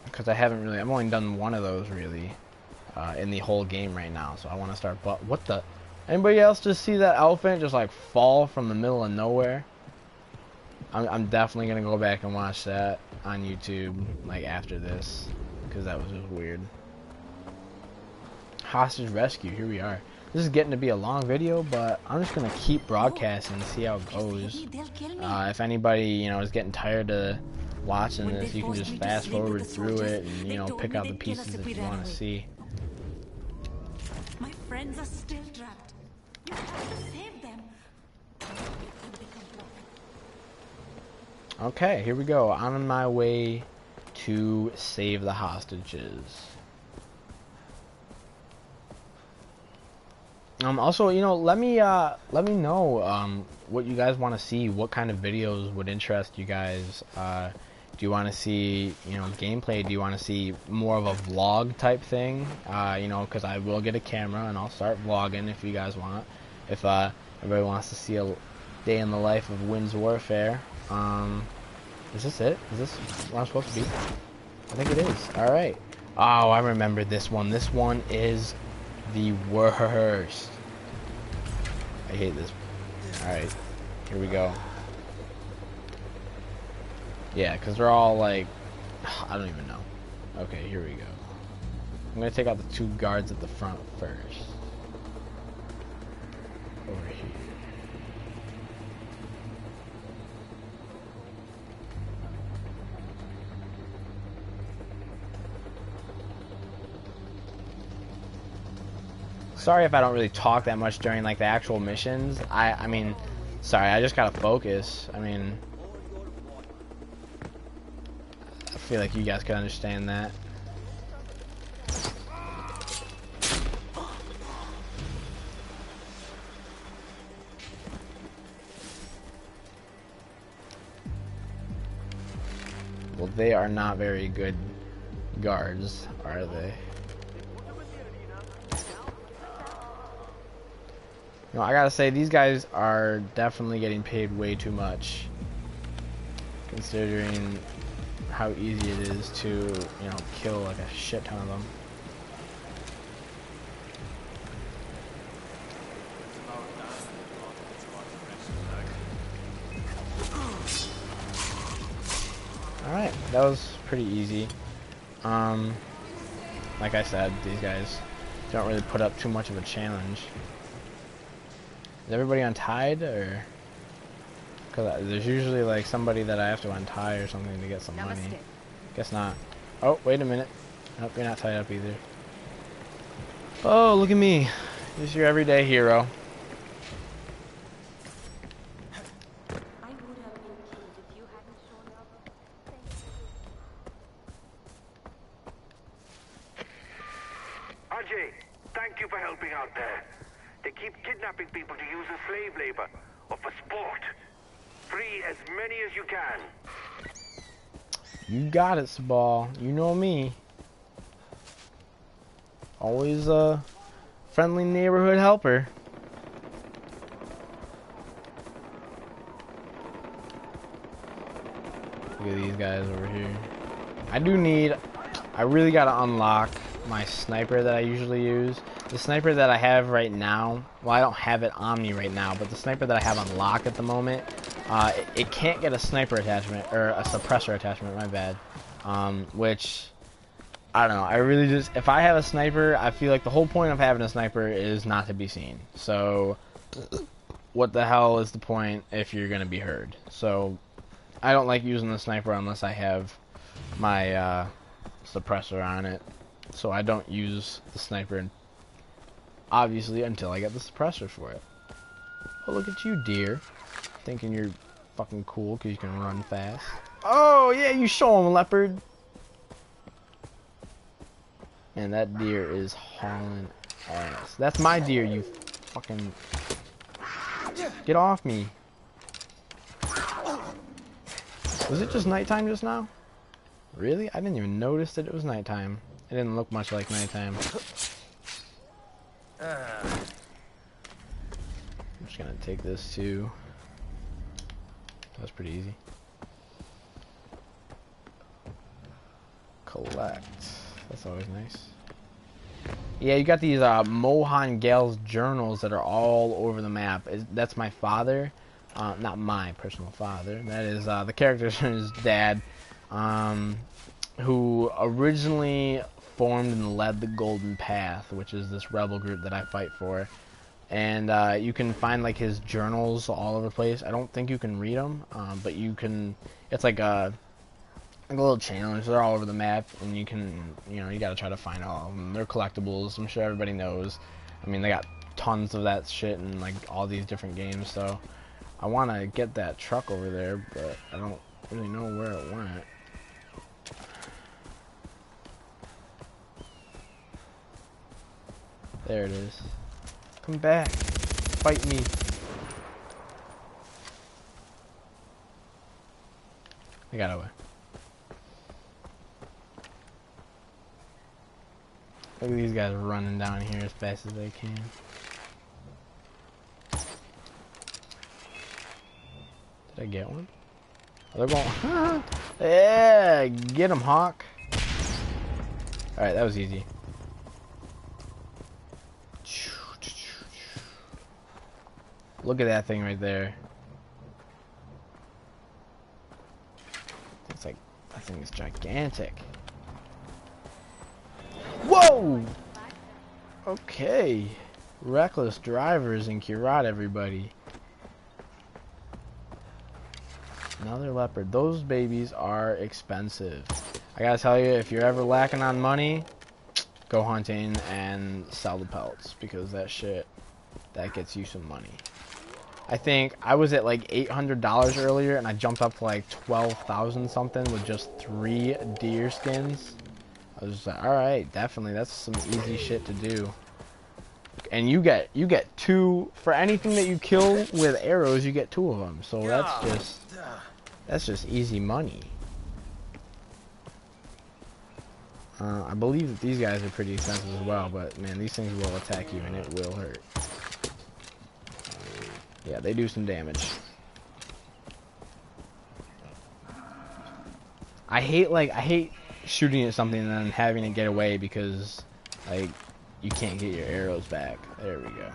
because I've only done one of those really in the whole game right now. So I want to start. But what the? Anybody else just see that elephant just like fall from the middle of nowhere? I'm definitely gonna go back and watch that on YouTube like after this, because that was just weird. Hostage rescue, here we are. This is getting to be a long video, but I'm just gonna keep broadcasting and see how it goes. If anybody, you know, is getting tired of watching this, you can just fast forward through it and, you know, pick out the pieces that you want to see. My friends are still trapped. You have to save them. Okay, here we go. On my way to save the hostages. Also, you know, let me know what you guys want to see. What kind of videos would interest you guys? Do you want to see, you know, gameplay? Do you want to see more of a vlog type thing? You know, because I will get a camera and I'll start vlogging if you guys want. If everybody wants to see a day in the life of Winds Warfare. Is this it? Is this where I'm supposed to be? I think it is. All right. Oh, I remember this one. This one is the worst. I hate this. Alright, here we go. Yeah, because they're all like, I don't even know. Okay, here we go. I'm going to take out the 2 guards at the front first. Over here. Sorry if I don't really talk that much during like the actual missions. I mean, sorry, I just gotta focus. I mean, I feel like you guys could understand that. Well, they are not very good guards, are they? No, I gotta say, these guys are definitely getting paid way too much, considering how easy it is to, you know, kill like a shit ton of them. Alright, that was pretty easy. Like I said, these guys don't really put up too much of a challenge. Is everybody untied, or? Because there's usually like somebody that I have to untie or something to get some money. Guess not. Oh, wait a minute. Nope, you're not tied up either. Oh, look at me. Just your everyday hero. I would have been killed if you hadn't shown up. Thank you. Ajay, thank you for helping out there. They keep kidnapping people to use as slave labor or for sport. Free as many as you can. You got it, Sabal. You know me. Always a friendly neighborhood helper. Look at these guys over here. I really gotta unlock my sniper that I usually use. The sniper that I have right now, well, I don't have it on me right now, but the sniper that I have on lock at the moment, it can't get a sniper attachment, or a suppressor attachment, my bad. Which, I don't know, I really just, if I have a sniper, I feel like the whole point of having a sniper is not to be seen. So, what the hell is the point if you're gonna be heard? So, I don't like using the sniper unless I have my, suppressor on it. So I don't use the sniper, obviously, until I get the suppressor for it. Oh, look at you, deer. Thinking you're fucking cool because you can run fast. Oh, yeah, you show him, leopard. Man, that deer is hauling ass. That's my deer, you fucking... Get off me. Was it just nighttime just now? Really? I didn't even notice that it was nighttime. It didn't look much like nighttime. I'm just gonna take this too. That was pretty easy. Collect. That's always nice. Yeah, you got these Mohan Gale's journals that are all over the map. That's my father. Not my personal father. That is the character's dad. Who originally formed and led the Golden Path, which is this rebel group that I fight for. And you can find like his journals all over the place. I don't think you can read them, but you can. It's like a little challenge. They're all over the map, and you can, you know, you gotta try to find all of them. They're collectibles. I'm sure everybody knows. I mean, they got tons of that shit in like all these different games. So I want to get that truck over there, but I don't really know where it went. There it is. Come back. Fight me. I got away. Look at these guys running down here as fast as they can. Did I get one? Oh, they're going. Yeah, get him, Hawk. Alright, that was easy. Look at that thing right there. It's like, that thing is gigantic. Whoa! Okay. Reckless drivers in Kirat, everybody. Another leopard. Those babies are expensive. I gotta tell you, if you're ever lacking on money, go hunting and sell the pelts, because that shit, that gets you some money. I think I was at like $800 earlier, and I jumped up to like 12,000 something with just 3 deer skins. I was just like, all right, definitely, that's some easy shit to do. And you get 2 for anything that you kill with arrows. You get 2 of them, so that's just easy money. I believe that these guys are pretty expensive as well, but man, these things will attack you and it will hurt. Yeah, they do some damage. I hate shooting at something and then having it get away because like you can't get your arrows back. There we go.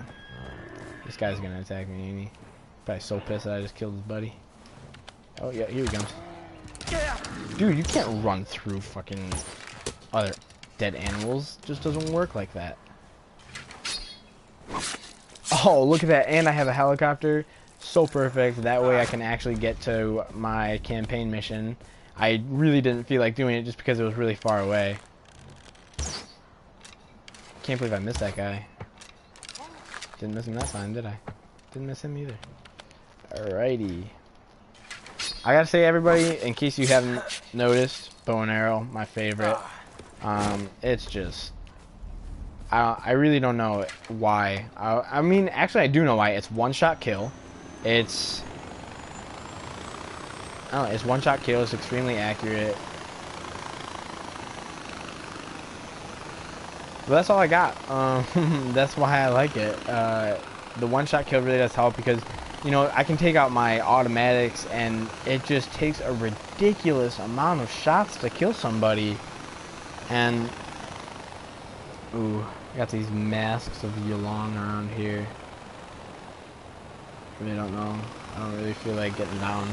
This guy's gonna attack me, ain't he? Probably so pissed that I just killed his buddy. Oh yeah, here he comes. Dude, you can't run through fucking other dead animals. Just doesn't work like that. Oh, look at that. And I have a helicopter. So perfect. That way I can actually get to my campaign mission. I really didn't feel like doing it just because it was really far away. Can't believe I missed that guy. Didn't miss him that time, did I? Didn't miss him either. Alrighty. I gotta say, everybody, in case you haven't noticed, bow and arrow, my favorite. It's just... I really don't know why. I mean, actually, I do know why. It's one-shot kill. It's... I don't know, it's one-shot kill. It's extremely accurate. But that's all I got. That's why I like it. The one-shot kill really does help because, you know, I can take out my automatics and it just takes a ridiculous amount of shots to kill somebody. And... Ooh, I got these masks of Yulong around here. Really don't know. I don't really feel like getting down.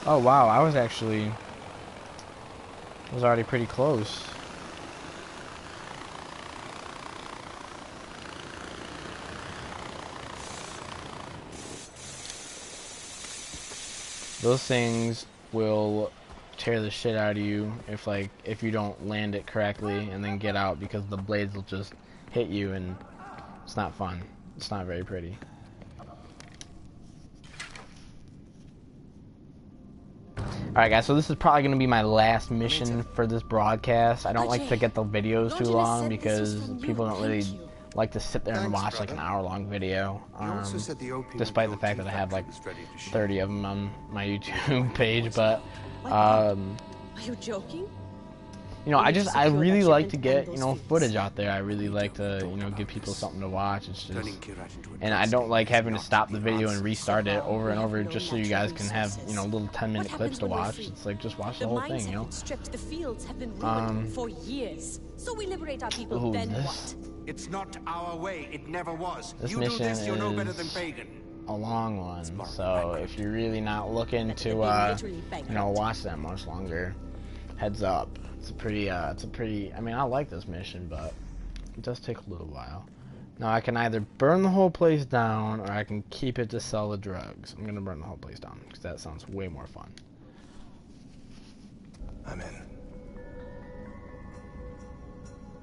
Oh wow, I was already pretty close. Those things will tear the shit out of you if you don't land it correctly and then get out, because the blades will just hit you and it's not fun. It's not very pretty. Alright guys, so this is probably going to be my last mission for this broadcast. I don't like to get the videos too long because people don't really like to sit there and watch like an hour-long video. Despite the fact that I have like 30 of them on my YouTube page, but Are you joking? you know, I really like to get, you know, footage out there. I really like to, you know, give people something to watch. It's just, and I don't like having to stop the video and restart it over and over just so you guys can have, you know, little 10-minute clips to watch. It's like, just watch the whole thing, you know. The fields have been ruined for years. So we liberate our people, then what? It's not our way. It never was. This You do mission this, you're no better is than pagan. a long one, so if you're really not looking to, you know, watch that much longer, heads up. It's a pretty, I mean, I like this mission, but it does take a little while. Now, I can either burn the whole place down, or I can keep it to sell the drugs. I'm gonna burn the whole place down, because that sounds way more fun. I'm in.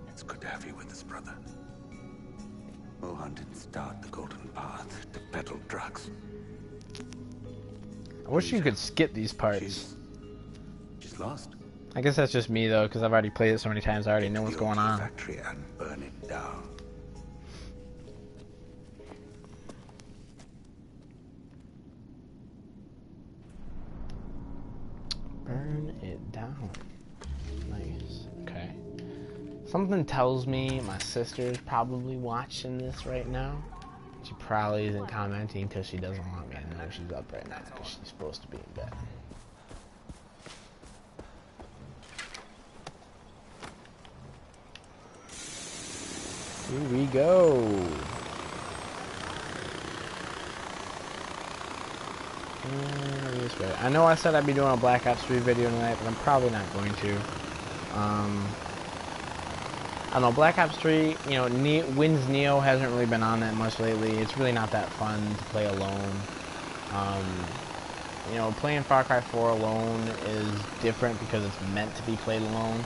It's good to have you with us, brother. Mohan didn't start the golden path to peddle drugs. I wish you could skip these parts. She's lost. I guess that's just me, though, because I've already played it so many times, I already know what's going on. Factory and burn it down. Burn it down. Nice. Okay. Something tells me my sister's probably watching this right now. She probably isn't commenting because she doesn't want me to know she's up right now, because she's supposed to be in bed. Here we go. This way. I know I said I'd be doing a Black Ops 3 video tonight, but I'm probably not going to. I don't know, Black Ops 3, you know, Wins Neo hasn't really been on that much lately. It's really not that fun to play alone. You know, playing Far Cry 4 alone is different because it's meant to be played alone.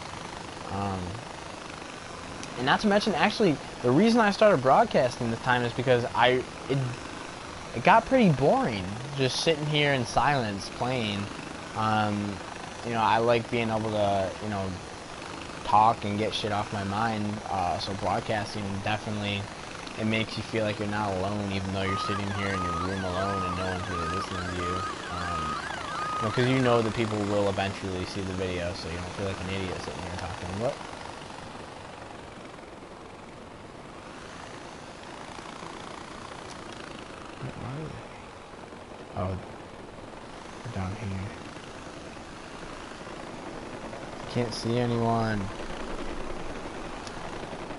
And not to mention, actually, the reason I started broadcasting this time is because it got pretty boring just sitting here in silence playing. You know, I like being able to, you know, talk and get shit off my mind. So broadcasting definitely, it makes you feel like you're not alone, even though you're sitting here in your room alone and no one's really listening to you. Because you know that people will eventually see the video, so you don't feel like an idiot sitting here talking. What? Oh, they're down here. Can't see anyone.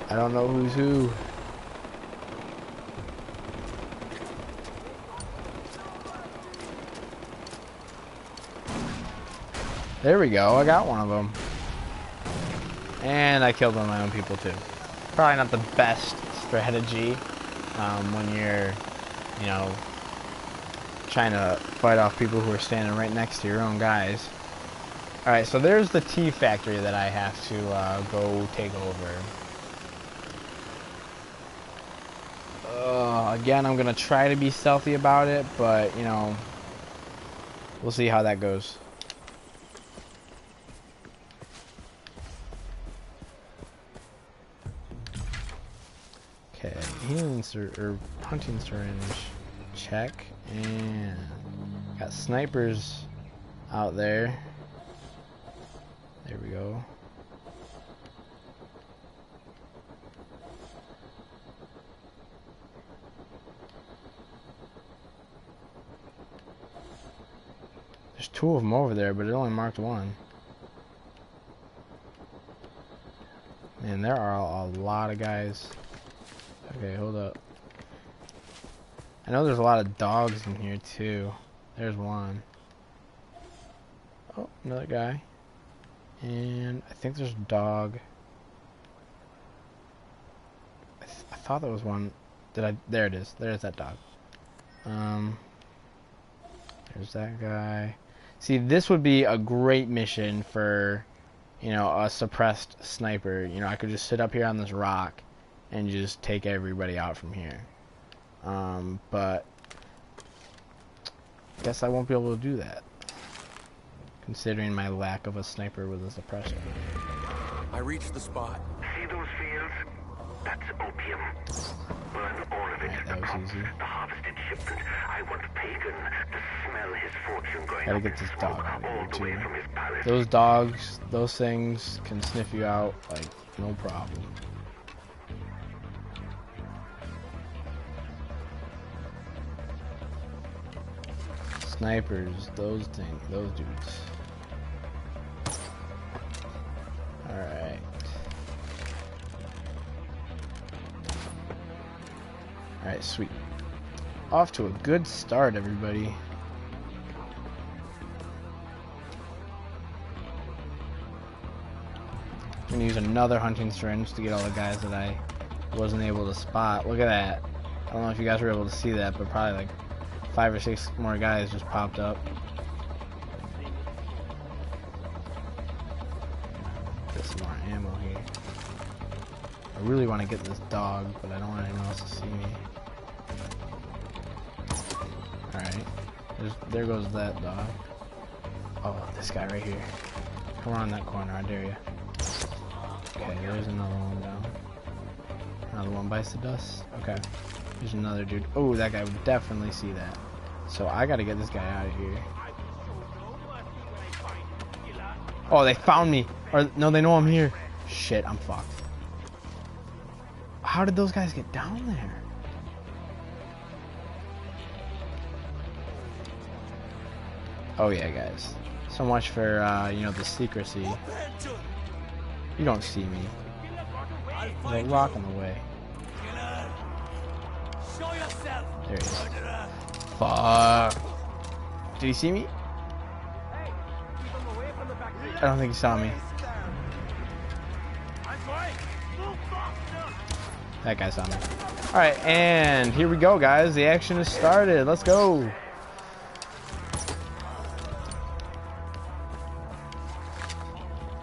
I don't know who's who. There we go, I got one of them. And I killed one of my own people too. Probably not the best strategy when you're, you know, trying to fight off people who are standing right next to your own guys. Alright, so there's the tea factory that I have to go take over. Again, I'm going to try to be stealthy about it, but, you know, we'll see how that goes. Okay, healing or hunting syringe, check, and got snipers out there. There we go. There's two of them over there, but it only marked one. Man, there are a lot of guys. Okay, hold up. I know there's a lot of dogs in here too. There's one. Oh, another guy. And I think there's a dog. I thought there was one. There it is. There's that dog. There's that guy. See, this would be a great mission for, you know, a suppressed sniper. You know, I could just sit up here on this rock and just take everybody out from here. But guess I won't be able to do that, considering my lack of a sniper with a suppressor. I reached the spot. See those fields? That's opium. Burn all of it. Right, that was easy. The harvested shipment. I want Pagan to smell his fortune going Gotta up get in this smoke dog out of all here the way too. from his palace. Those dogs, those things can sniff you out like no problem. Snipers, those things, those dudes. Alright. Alright, sweet. Off to a good start, everybody. I'm gonna use another hunting syringe to get all the guys that I wasn't able to spot. Look at that. I don't know if you guys were able to see that, but probably like 5 or 6 more guys just popped up. Get some more ammo here. I really want to get this dog, but I don't want anyone else to see me. Alright. There goes that dog. Oh, this guy right here. Come around that corner, I dare you. Okay, there's another one down. Another one bites the dust. Okay. There's another dude. Oh, that guy would definitely see that. So I gotta get this guy out of here. Oh, they found me. Or no, they know I'm here. Shit, I'm fucked. How did those guys get down there? Oh yeah, guys. So much for you know, the secrecy. You don't see me. There's a rock in the way. There he is. Fuck. Did he see me? I don't think he saw me. That guy saw me. Alright, and here we go, guys. The action has started. Let's go.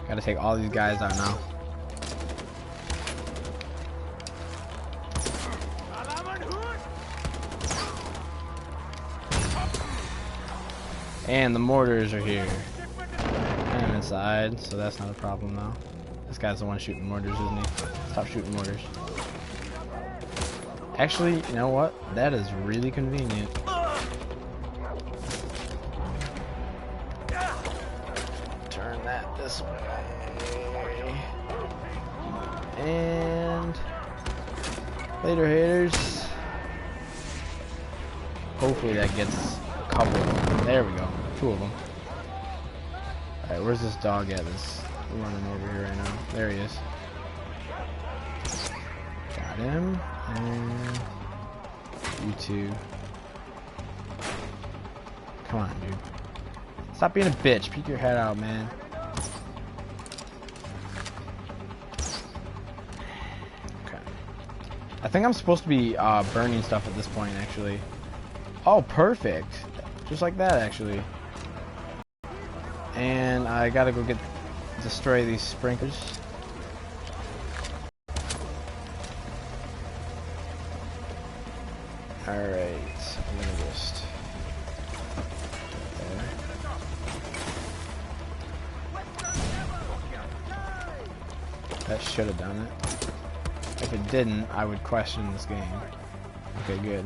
Gotta take all these guys out now. And the mortars are here. And I'm inside, so that's not a problem now. This guy's the one shooting mortars, isn't he? Stop shooting mortars. Actually, you know what? That is really convenient. Turn that this way. And later, haters. Hopefully that gets a couple of them. There we go. 2 of them. Alright, where's this dog at? This running over here right now. There he is. Got him. And you 2. Come on, dude. Stop being a bitch. Peek your head out, man. Okay. I think I'm supposed to be burning stuff at this point, actually. Oh, perfect. Just like that, actually. And I gotta go destroy these sprinklers. Alright, I'm gonna just... there. That should have done it. If it didn't, I would question this game. Okay, good.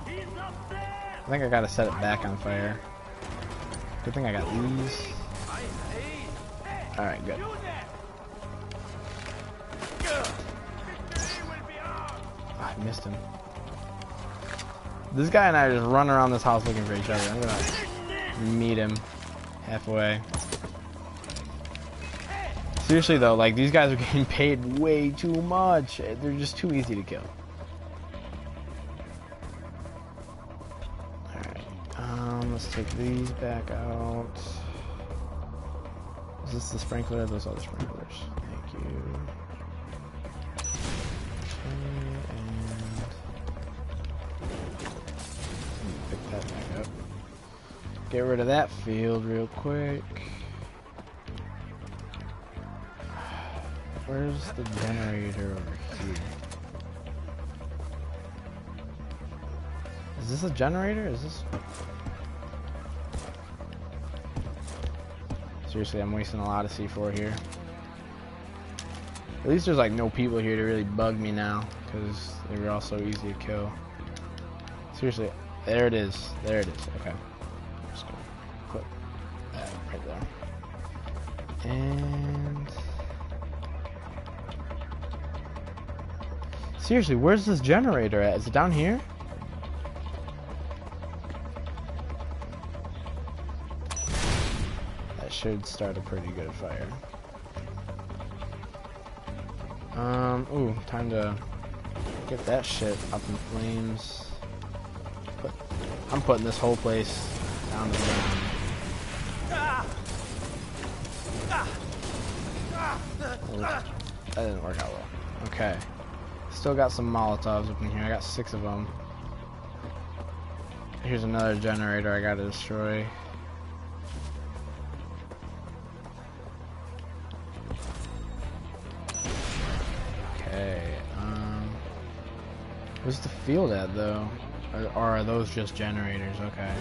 I think I gotta set it back on fire. Good thing I got these. Alright, good. Oh, I missed him. This guy and I just run around this house looking for each other. I'm gonna meet him halfway. Seriously though, like, these guys are getting paid way too much. They're just too easy to kill. Alright, let's take these back out. Is this the sprinkler? Those are the sprinklers. Thank you. Okay, and pick that back up. Get rid of that field real quick. Where's the generator over here? Is this a generator? Is this... Seriously, I'm wasting a lot of C4 here. At least there's like no people here to really bug me now, because they were all so easy to kill. Seriously, there it is. There it is. Okay. Just gonna put that right there. And... seriously, where's this generator at? Is it down here? That should start a pretty good fire. Ooh, time to get that shit up in flames. I'm putting this whole place down to the ground. Oh, that didn't work out well. Okay. Still got some Molotovs up in here. I got 6 of them. Here's another generator I gotta destroy. Okay, where's the field at though? Or are those just generators? Okay.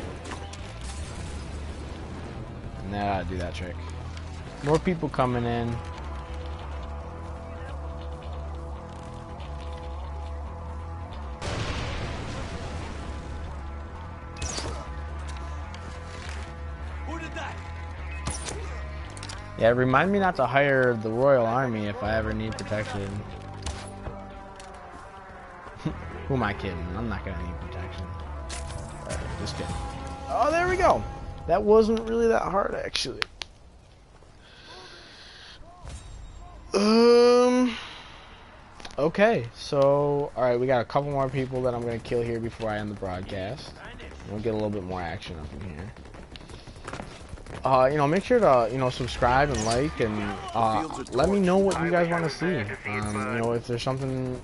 Nah, I'll do that trick. More people coming in. Yeah, remind me not to hire the Royal Army if I ever need protection. Who am I kidding? I'm not gonna need protection. Alright, just kidding. Oh, there we go! That wasn't really that hard, actually. Okay, so... alright, we got a couple more people that I'm gonna kill here before I end the broadcast. We'll get a little bit more action up in here. You know, make sure to, you know, subscribe and like, and let me know what you guys want to see. You know, if there's something,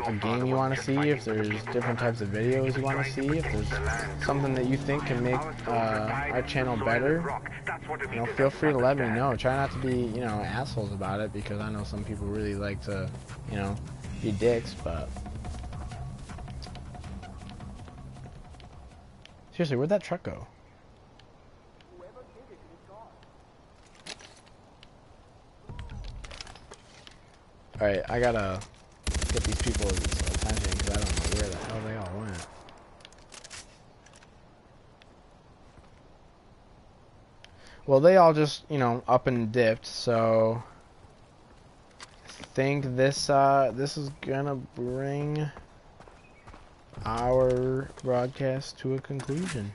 a game you want to see, if there's different types of videos you want to see, if there's something that you think can make our channel better, you know, feel free to let me know. Try not to be, you know, assholes about it, because I know some people really like to, you know, be dicks, but... seriously, where'd that truck go? Alright, I gotta get these people's attention because I don't know where the hell they all went. Well, they all just, you know, up and dipped, so I think this is gonna bring our broadcast to a conclusion.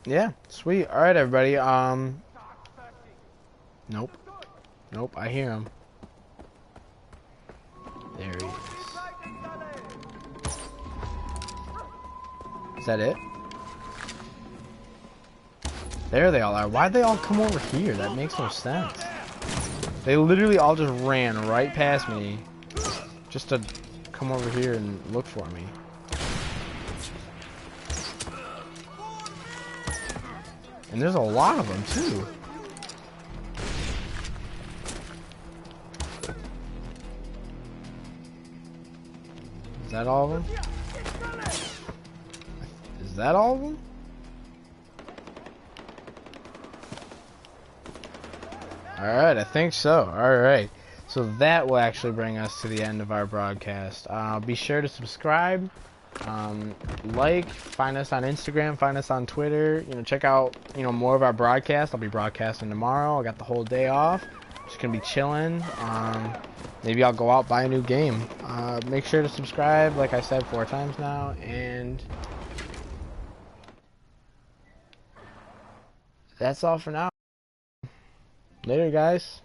Yeah, sweet. All right, everybody. Nope. Nope, I hear him. There he is. Is that it? There they all are. Why'd they all come over here? That makes no sense. They literally all just ran right past me just to come over here and look for me. And there's a lot of them, too. Is that all of them? Is that all of them? Alright, I think so. Alright. So that will actually bring us to the end of our broadcast. Be sure to subscribe. Like, find us on Instagram, find us on Twitter, you know, check out, you know, more of our broadcasts. I'll be broadcasting tomorrow. I got the whole day off. Just gonna be chilling. Maybe I'll go out, buy a new game. Make sure to subscribe, like I said 4 times now, and that's all for now. Later, guys.